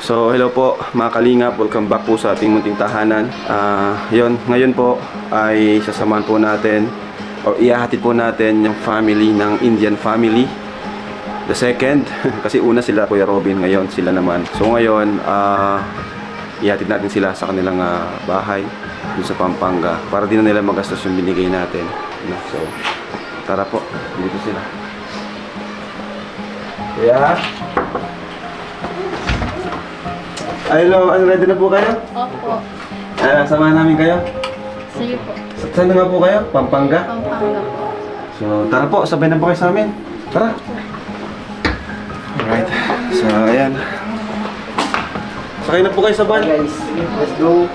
So hello po mga kalingap, welcome back po sa ating munting tahanan. Ngayon po ay sasamahan po natin o ihahatid po natin yung family ng Indian family. The second, kasi una sila Kuya Robin, ngayon sila naman. So ngayon, ihatid natin sila sa kanilang bahay dun sa Pampanga para din na nila magastos yung binigay natin. So tara po, dito sila. Yeah. Hello, ready na po kayo? Opo. Samahan namin kayo. Sige po. Saan na nga po kayo? Pampanga? Pampanga po. So, tara po, sabay na po kayo sa amin. Tara. Alright. So, ayan. Sakay na po kayo sa van. Guys, let's go.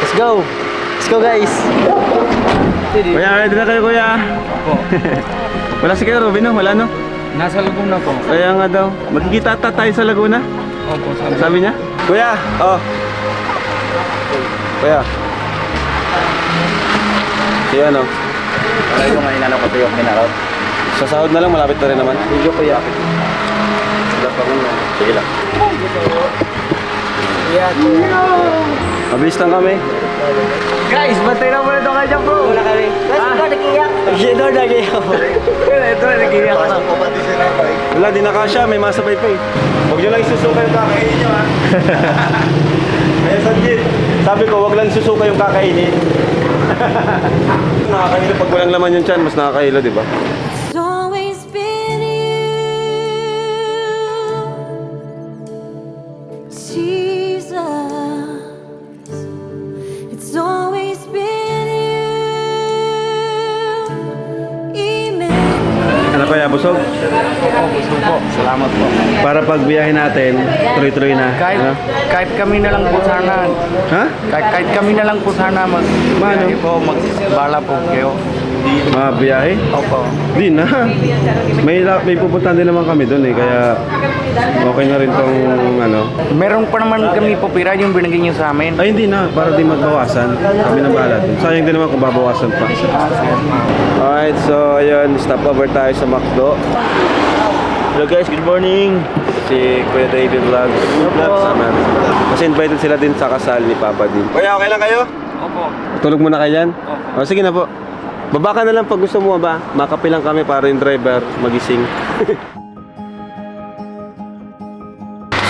Let's go. Let's go, guys. Kuya, ready na kayo, kuya? Opo. Wala si Kuya Robin, no? Wala, no? Nasa Laguna po. Kaya nga daw. Magkikita tayo sa Laguna? Opo, Sabi niya? Kuya, oh. Kuya. Siya, no? Alam ko ngayon ano ko ito yung minarot. Sa sahod na lang, malapit na rin naman. Video ko yan. Sige lang. Mabilis lang kami. Guys, bantay na muna ito kanya bro. Wala kami. Guys, ito nag-iyak. Ito nag-iyak. Ito nag-iyak. Wala, di nakasya. May masabay pa eh. Huwag nyo lang isusuka yung kakainin nyo, ha? Kaya Sanjit, sabi ko, huwag lang isusuka yung kakainin. Nakakahilo pag walang laman yung tiyan, mas nakakahilo, di ba? It's always been you, Jesus. It's always been you, Emmanuel. Ano pa ya, busog? Gusto po. Salamat po. Para pag biyahe natin, tuloy-tuloy na. Ano? Kahit kami na lang po sana. Ha? Kahit kami na lang po sana Mano? magbala po kayo. Mabiyahe? Opo. Di na. May pupuntahan din naman kami doon eh, kaya okay na rin tong ano. Meron pa naman kami po pira yung binigay niyo sa amin. Ay hindi na, para di magbawasan. Kami nang bahala dun. Sayang din naman kung babawasan pa. Alright, so ayun, stop over tayo sa McDo. Hello guys, good morning. Si Kuya David Vlogs. Kasi invited sila din sa kasal ni Papa din. Kuya, okay lang kayo? Opo. Tulog muna kayo dyan? O sige na po. Baba ka na lang pag gusto mo ba? Makapi lang kami para yung driver magising.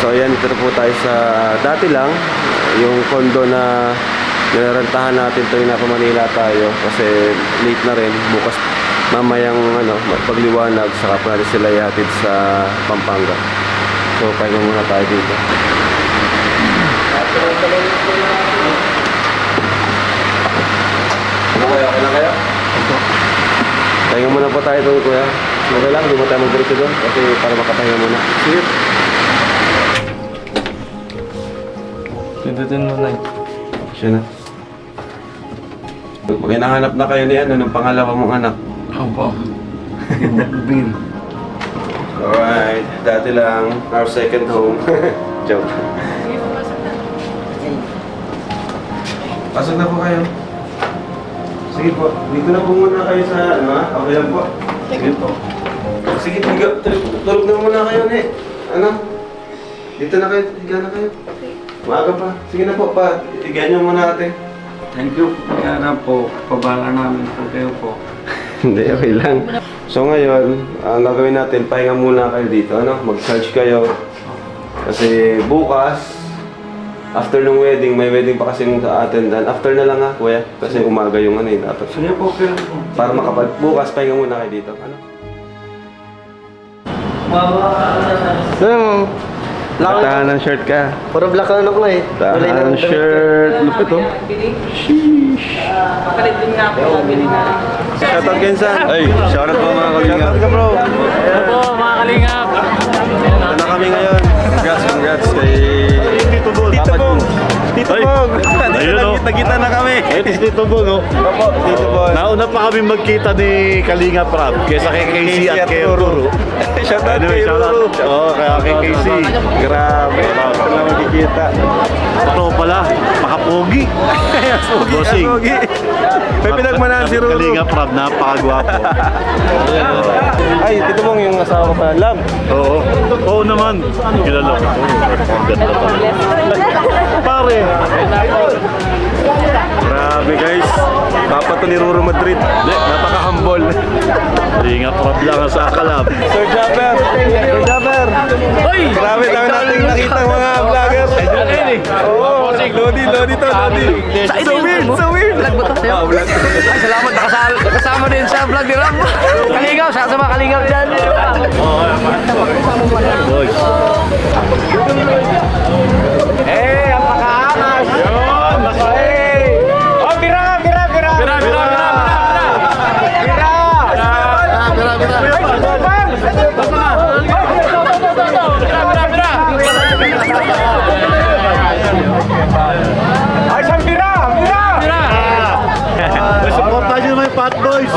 So ayan, ito na po tayo sa dati lang. Yung condo na nirentahan natin tuwing nasa Manila tayo. Kasi late na rin. Bukas mamayang pagliwanag. Saka pa natin sila ihatid sa Pampanga. So pahinga muna tayo dito. Ano kayo? Okay lang kayo? Pahinga muna po tayo doon, kuya. Okay lang, hindi mo tayo mag-diretso doon kasi para makapahinga muna. Sige. Pindutin mo na. Siya na. Pag hinahanap na kayo ni ng pangalawa mong anak. Opo. Bin. Alright, dati lang, our second home. Joke. Pasok na po kayo. Sige po, dito na po muna kayo sa okay lang po. Sige po. Sige, tulog na muna kayo ni. Dito na kayo, higa na kayo. Maaga pa. Sige na po pa, higa nyo muna ate. Thank you. Kaya na po, pabala namin po kayo po. Hindi, okay lang. So ngayon, ang gagawin natin, pahinga muna kayo dito, mag-charge kayo. Kasi bukas, after ng wedding, may wedding pa kasi sa attendan. After na lang kuya. Kasi umaga yung dapat. Sige po, okay lang po. Para bukas, pahinga muna kayo dito. Tahan ng shirt ka. Puro black ang ano ko eh. Tahan ng shirt. Lupit oh. Sheesh. Kapalit din nga po. Shoutout kayo sa. Ay, shoutout po mga kalingap. Shoutout ka bro. Opo, mga kalingap. Ito na kami ngayon. Congrats kay Tito Bong. Tito Bong. Nagkita na kami. Tito Bon, no? Opo, Tito Bon. Nauna pa kami magkita ni Kalinga Prab kaysa kay Casey at kay Ruru. Shout out Anyway, kay shout Ruru. out. Oo, kaya kay Casey. Grabe. Ito lang magkikita. Totoo pala, makapogi. Bossing. Pogi. May pinagmanahan si Ruru. Kalinga Prab, napakagwapo. Ay, Tito Bong yung asawa ko pala. Love. Oo. Oo naman. Kilala ko. Ang ganda pa. Pare. Grabe guys. Papa to ni Ruru Madrid. Napaka-humble. Kalinga Prab lang ang sa kalab. Sir Japper. Sir Japper. Grabe lang natin nakita ang mga vlogger. Oo. Lodi to. Lodi. So weird. Vlog ba to? Oo, vlog. Ay, salamat. Kasama din sa vlog ni Ram. Kalingaw, sa mga kalingaw dyan. Boys. Eh, ang pakaangas. Yun, masay. Oh, bira. Ay, siyang bira. Supportan nyo naman yung Fat Boys.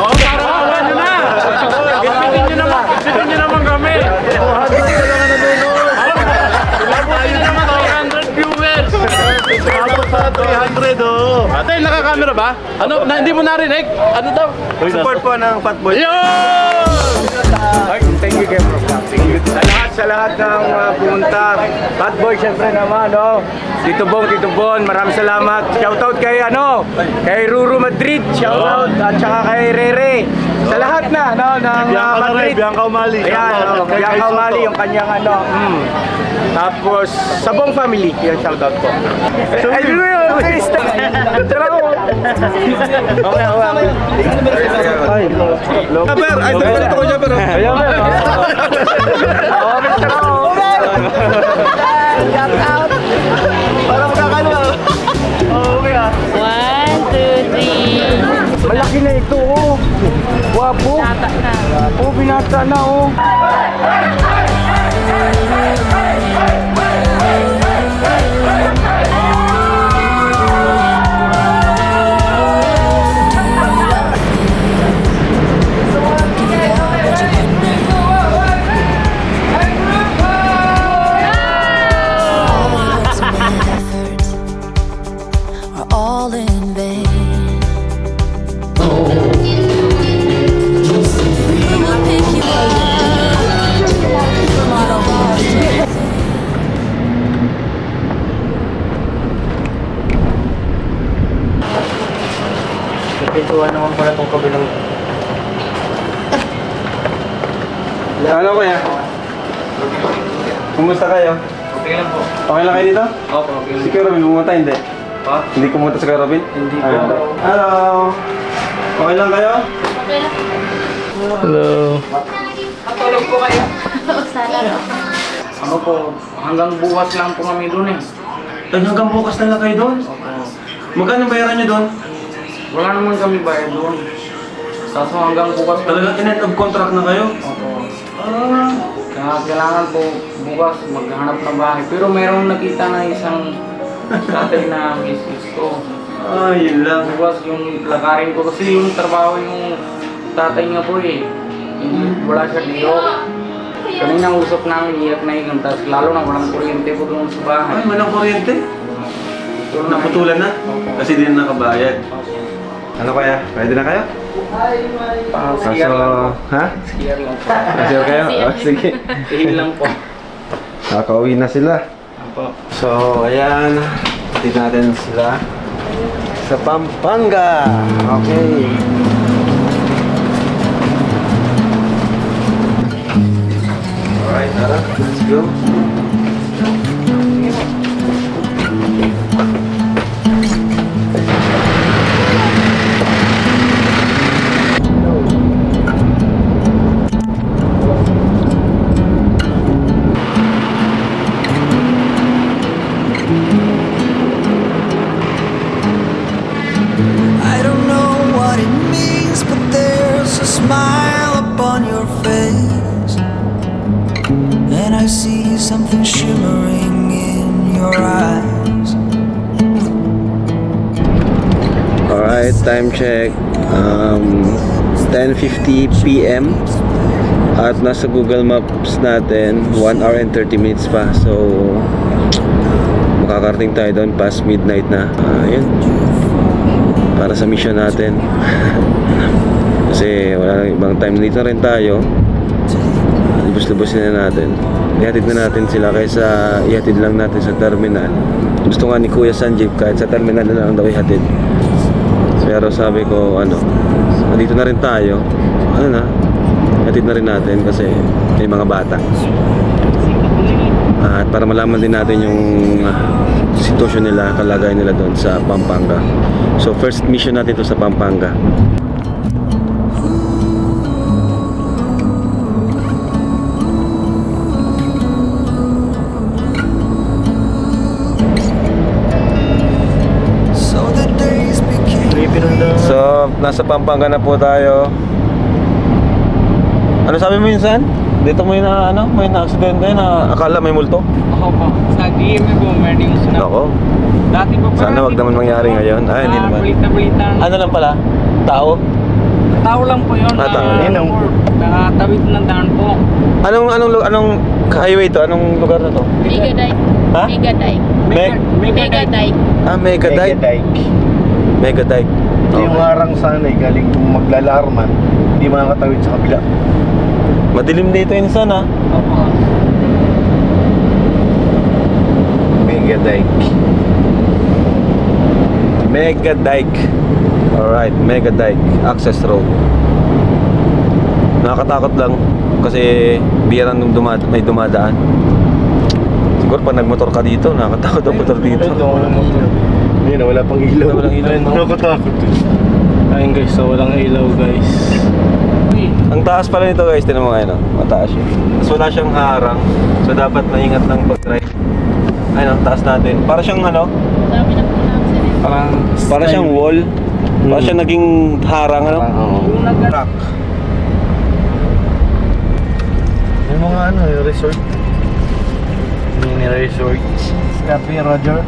Bitin nyo naman kami. 300 viewers. Abot sa 300, oh. Ate, nakakamera ba? Ano, hindi mo narinig? Ano daw? Support po ng Fatboy. Yun! Thank you, Bro. Sa lahat ng pumunta. Bad boy, syempre naman, no? Tito Bon, maraming salamat. Shoutout kay, kay Ruru Madrid. Shoutout. At saka kay Rere. Sa lahat na, no? Ng Bianca na rin, Madrid. Bianca Umali. Ayan, Kay Bianca Soto. Umali, yung kanyang, Tapos, sa buong family, yung shoutout ko. Ay, dito yun! Tara ko! Okay. Ay, Japper, ay dito ko Japper. Ayan, Parang kakalo. Okay ah. 1, 2, 3. Malaki na ito, oh. Wapo. Tata na. Oh, binata na, oh. Are all in vain. We'll pick you up from all over. Napintuan naman pala itong kabilang. Ano kuya? Kumusta kayo? Okay lang po. Okay lang kayo dito? Opo, okay Si Kuya Robin pumunta, hindi? Pa? Hindi pumunta si Kuya Robin? Hindi Ay, po. Hello! Okay lang kayo? Okay lang. Hello. Matulog po kayo. Sana. Ano po, hanggang bukas lang po kami doon eh. Ay, hanggang bukas na lang kayo doon? Magkano bayaran nyo doon? Wala naman kami bayad doon. Kaso hanggang bukas po. Talagang in-end of contract na kayo? Opo. Kaya kailangan po bukas maghanap ng bahay. Pero mayroong nakita na isang tatay na misis ko. Yun lang. Bukas yung lakarin ko kasi yung trabaho yung tatay niya po eh. Hindi, wala siya dito. Kanina usap namin, iyak na iyak. Tapos lalo na walang kuryente po doon sa bahay. Ay, walang kuryente. Tulad Naputulan na? Kasi di na nakabayad. Ano kaya? Ready na kayo? Skier lang po. Ha? Skier lang po. Sure kayo? Oh, sige. Tingin lang po. Nakauwi na sila. Opo. So, ayan. Hatid natin sila sa Pampanga. Okay. Alright, tara. Let's go. I don't know what it means, but there's a smile upon your face. And I see something shimmering in your eyes. Alright. time check 10:50 p.m. At nasa Google Maps natin 1 hour and 30 minutes pa. So makakarating tayo doon past midnight na. Yun. Para sa mission natin. Kasi wala nang ibang time. Dito na rin tayo. Lubos-lubosin na natin. Ihatid na natin sila kaysa ihatid lang natin sa terminal. Gusto nga ni Kuya Sanjeev kahit sa terminal na lang daw ihatid. Pero sabi ko nandito na rin tayo. Ihatid na rin natin kasi may mga bata. At para malaman din natin yung sitwasyon nila, kalagayan nila doon sa Pampanga. So first mission natin to sa Pampanga. So the days became So nasa Pampanga na po tayo. Ano sabi mo minsan? Dito mo yung may na-aksidente na akala may multo? Ako po. Sa DMA po, may news na. Ako. Dati po Sana wag naman mangyari ngayon. Ay, hindi naman. Balita-balita. Ano lang pala? Tao? Tao lang po yun. Tao. Nakatawid ng daan po. Anong highway to? Anong lugar na to? Mega dike. Ha? Mega dike. Mega dike. Mega Dike. Mega Dike. Yung harang sana galing kung maglalarman, hindi makakatawid sa kabila. Madilim dito insan Opo. Mega Dike. Mega Dike. Alright, Mega Dike. Access Road. Nakakatakot lang kasi bihira nung may dumadaan. Siguro pag nagmotor ka dito, nakakatakot ang motor dito. Hindi na, wala pang ilaw. Walang ilaw, no? Nakatakot. Ayun guys, so walang ilaw guys. Ang taas pala nito guys, tinan mo ngayon, mataas yun. Tapos wala siyang harang, so dapat maingat lang pag-drive. Ayun, taas natin. Para siyang Dami na po na accident. para siyang wall. Para siyang naging harang, Rock. May mga yung resort. Mini resort. Copy, Roger.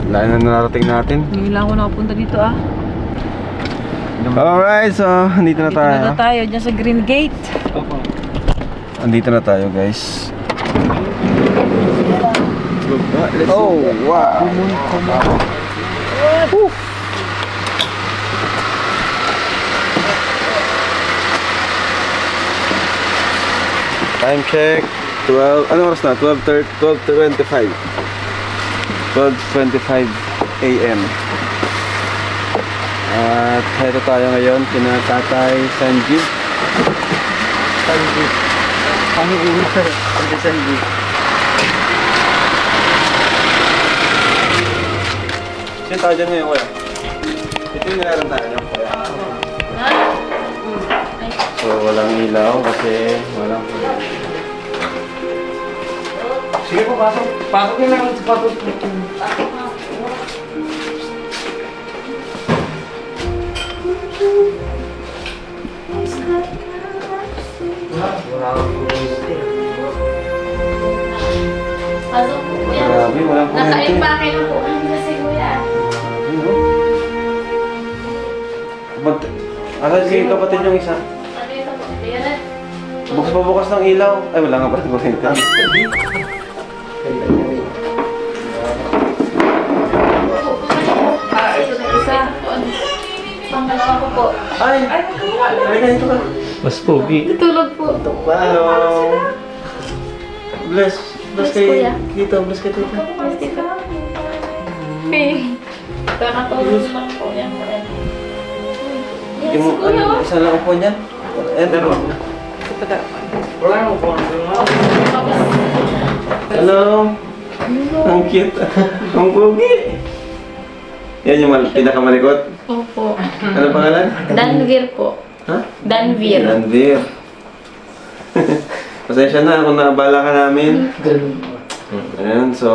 Lahat na narating natin. Ngayon lang ako nakapunta dito Alright, so andito na Dito tayo. na tayo, dyan sa Green Gate. Andito na tayo guys. Oh, wow. Woo. Time check 12, ano oras na? 12:25 a.m. At heto tayo ngayon kina Tatay Sanjeev. Sino tayo dyan ngayon kuya? Ito yung nilaran tayo no? Kuya? So walang ilaw kasi walang... Sige po, pasok. Pasok nyo na ang sapatos po. Pasok po kuya. Grabe, walang kuryente. Naka-impake na po kami kasi kuya. Asan si kapatid yung isa? Ano ito po? Tingnan. Bukas pa bukas ng ilaw. Ay, wala nga pala kuryente. Isa. Pangalawa ko po. Ay! Ay, ganito ka. Mas pogi. Tutulog po. Wow! Bless. Bless Bless, kay kuya. dito. Bless kay dito. Mas dito. Kakatulog lang po yan. Yes, Yung kuya. isa lang upo niyan. Pero, Wala nang po. hello. Ang cute. Ang pogi. Yan yung pinakamalikot. Opo. Ano pangalan? Danvir po. Ha? Danvir. Danvir. Pasensya na kung naabala ka namin. Ayan, so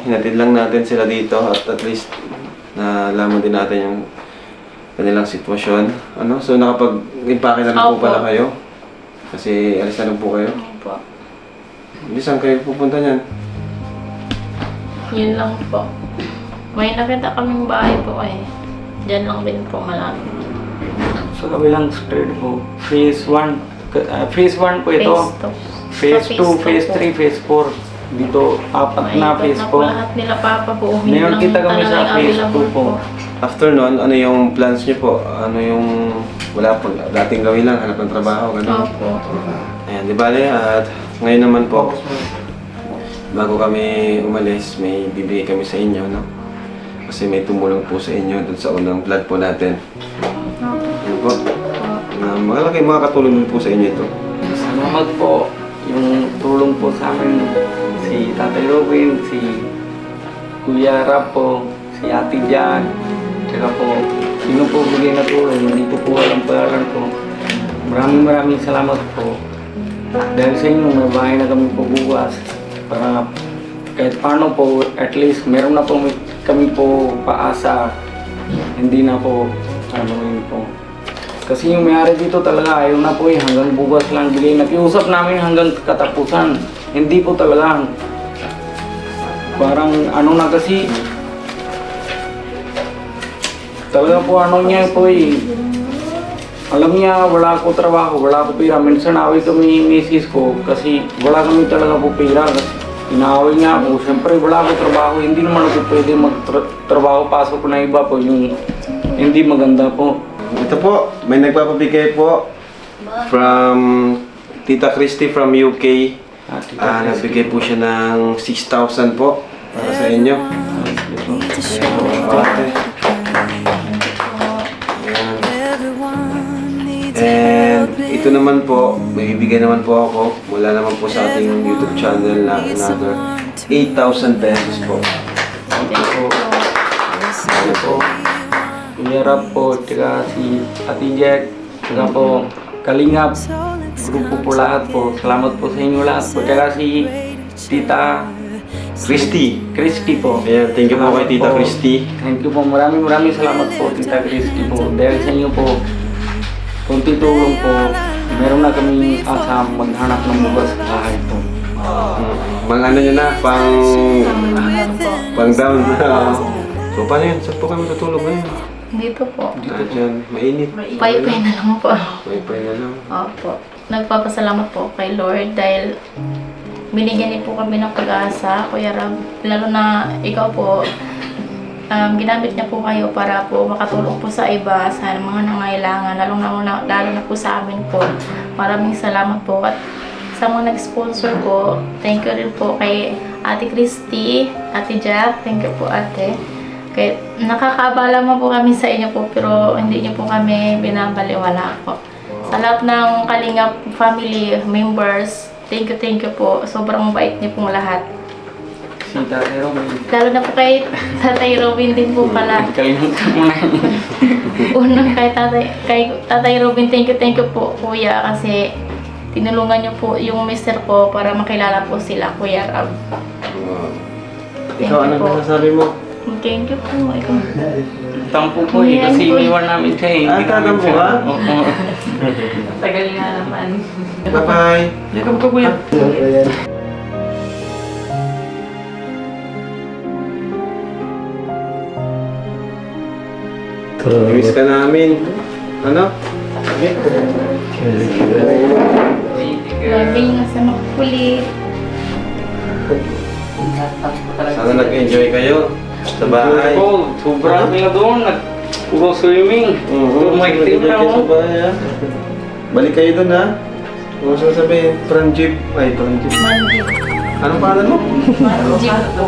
hinatid lang natin sila dito at least nalaman din natin yung kanilang sitwasyon. So nakapag-impake na lang po Opo. pala kayo. Kasi alis na lang po kayo. Opo. Hindi, saan kayo pupunta niyan? Yun lang po. May nakita kaming bahay po eh. Diyan lang din po malapit. Sa kabilang street po, phase 1. Phase 1 po ito. Phase 2. Phase 2, phase 3, phase 4. Dito, 4 na phase po. 4. Lahat nila papabuuhin Ngayon kita kami sa phase 2 po. After nun, ano yung plans niyo po? Ano yung wala po, dating gawin lang, hanap ng trabaho, gano'n? Opo. Ayan, di bale, at ngayon naman po, bago kami umalis, may bibigay kami sa inyo, no? Kasi may tumulong po sa inyo dun sa unang vlog po natin. Ano po? Malaki mga katulong din po sa inyo ito. Salamat po. Yung tulong po sa amin, si Tatay Robin, si Kuya Rap po, si Ate Jan, tsaka po, sino po bigay na tulong, hindi ko po alam pangalan po. Maraming salamat po. Dahil sa inyo, may bahay na kami po bukas. Para kahit paano po, at least meron na po kami po paasa. Hindi na po, ano yun po. Kasi yung may-ari dito talaga ayaw na po hanggang bukas lang bigay. Nakiusap namin hanggang katapusan. Hindi po talaga. Parang ano na kasi, talaga po ano niya po alam niya wala ko trabaho, wala ko pera. Minsan away kami misis ko kasi wala kami talaga po pera. Inaaway niya ako, siyempre wala ko trabaho. Hindi naman ako pwede magtrabaho, pasok ko na iba po yung hindi maganda po. Ito po, may nagpapabigay po from Tita Christy from UK. Nagbigay po siya ng 6,000 po para sa inyo. Okay. And ito naman po, may bibigay naman po ako mula naman po sa ating YouTube channel na another 8,000 pesos po. Thank you po. Thank you po. Kuya Rap po, tsaka si Ate Jack, tsaka po Kalingap, grupo po lahat po. Salamat po sa inyo lahat po. Tsaka si Tita Christy po. Ayan, thank you po kay Tita Salamat po. Christy. Thank you po. Maraming salamat po, Tita Christy po. Dahil sa inyo po, kunti tulong po, meron na kami asa maghanap ng bukas sa bahay po. Mga ano nyo na, pang down na. So, paano yun? Saan po kami tutulog ngayon? Dito po. Dyan, mainit. Paypay na lang po. Paypay na lang. Opo. Nagpapasalamat po kay Lord dahil binigyan niyo po kami ng pag-asa, Kuya Rab. Lalo na ikaw po, ginamit niya po kayo para po makatulong po sa iba, sa mga nangailangan, lalo na po sa amin po. Maraming salamat po. At sa mga nag-sponsor po, thank you rin po kay Ate Christy, Ate Jack, thank you po ate. Kaya nakakaabala mo po kami sa inyo po, pero hindi niyo po kami binabaliwala po. Sa lahat ng Kalingap family members, thank you po. Sobrang bait niyo pong lahat. Si Tatay Robin. Lalo na po kay Tatay Robin din po pala. Kalimutan mo na yun. Unang kay Tatay Robin, thank you po kuya kasi tinulungan niyo po yung mister ko para makilala po sila, Kuya Rab. Ikaw, anong masasabi mo? Thank you po. Ikaw. Tampo po eh, kasi iniwan namin siya eh. Hindi namin tampo siya. ka? Oo. Tagal nga naman. Bye-bye! Yakap ka kuya. Miss ka namin. Ano? Grabe nga sa makulit. Sana nag-enjoy kayo sa bahay. Cold. Sobrang nga doon. Puro swimming. Puro may team na Sa oh. bahay, ha? Balik kayo dun, ha? Kung sasabihin, Franjip. Ay, Franjip. Manjip. Anong pangalan mo? Manjip po.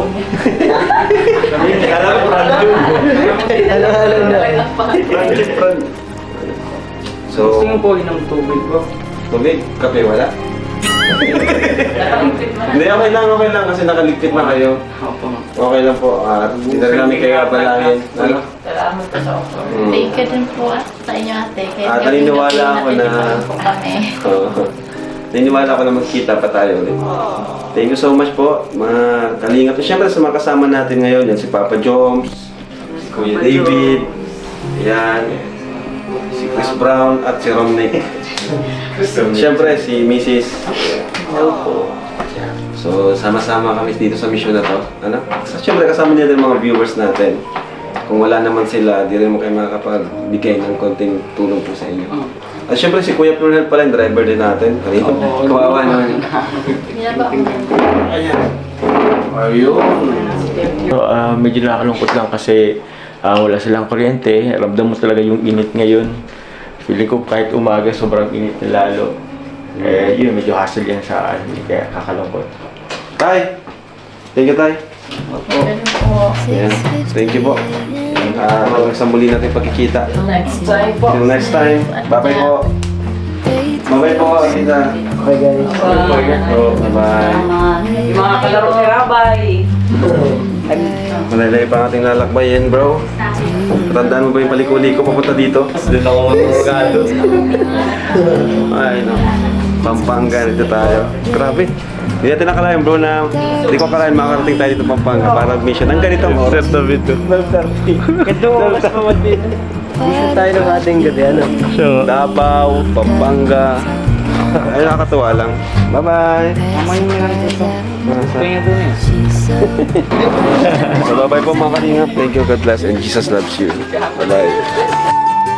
Kala ko Franjip. Ano na? Franjip. So, Gusto nyo po ng tubig po. tubig, kape, wala? Hindi, okay lang kasi nakaligpit na kayo. Opo. Okay lang po, hindi na namin kayo abalangin. Ano? Salamat po sa offer. Thank you din po sa inyo ate. Naniniwala ako na- po kami. Oo. Naniniwala ko na magkita pa tayo ulit. Thank you so much po, mga kalingap. Siyempre sa mga kasama natin ngayon, yan si Papa Joms, si Kuya David, yan, si Chris Brown at si Romnick. Siyempre si Mrs. So, sama-sama kami dito sa mission na to. Ano? So, syempre, kasama niya din mga viewers natin. Kung wala naman sila, di rin mo kayo makakapagbigay ng konting tulong po sa inyo. At syempre, si Kuya Purnel pala, yung driver din natin. Kanito, kawawa naman. So, medyo nakakalungkot lang kasi wala silang kuryente. Ramdam mo talaga yung init ngayon. Feeling ko kahit umaga, sobrang init na lalo. Yun, medyo hassle yan sa hindi kaya kakalungkot. Tay! Thank you, Tay. Ganun po. Ayan. Thank you po. Hanggang sa muli natin pagkikita. Next time po. Till next time. Bye-bye po. Bye-bye po, Tita. Bye-bye. Yung mga kalaro ni Rabay. Malalay pa ang ating lalakbayin, bro. Tandaan mo ba yung paliko-liko papunta dito? Doon ako magmamagado. Ay, no. Pampanga, dito tayo. Grabe. Hindi natin nakalain, bro, na hindi ko akalain makakarating tayo dito Pampanga para mission. Ang ganitong oras. Sir David. 12:30. Ganda mo mas mamadin. Mission tayo ng ating gabi, ano? Davao, Pampanga. Ay, nakakatuwa lang. Bye-bye. So, bye-bye po mga kalingap. Thank you, God bless, and Jesus loves you. Bye-bye.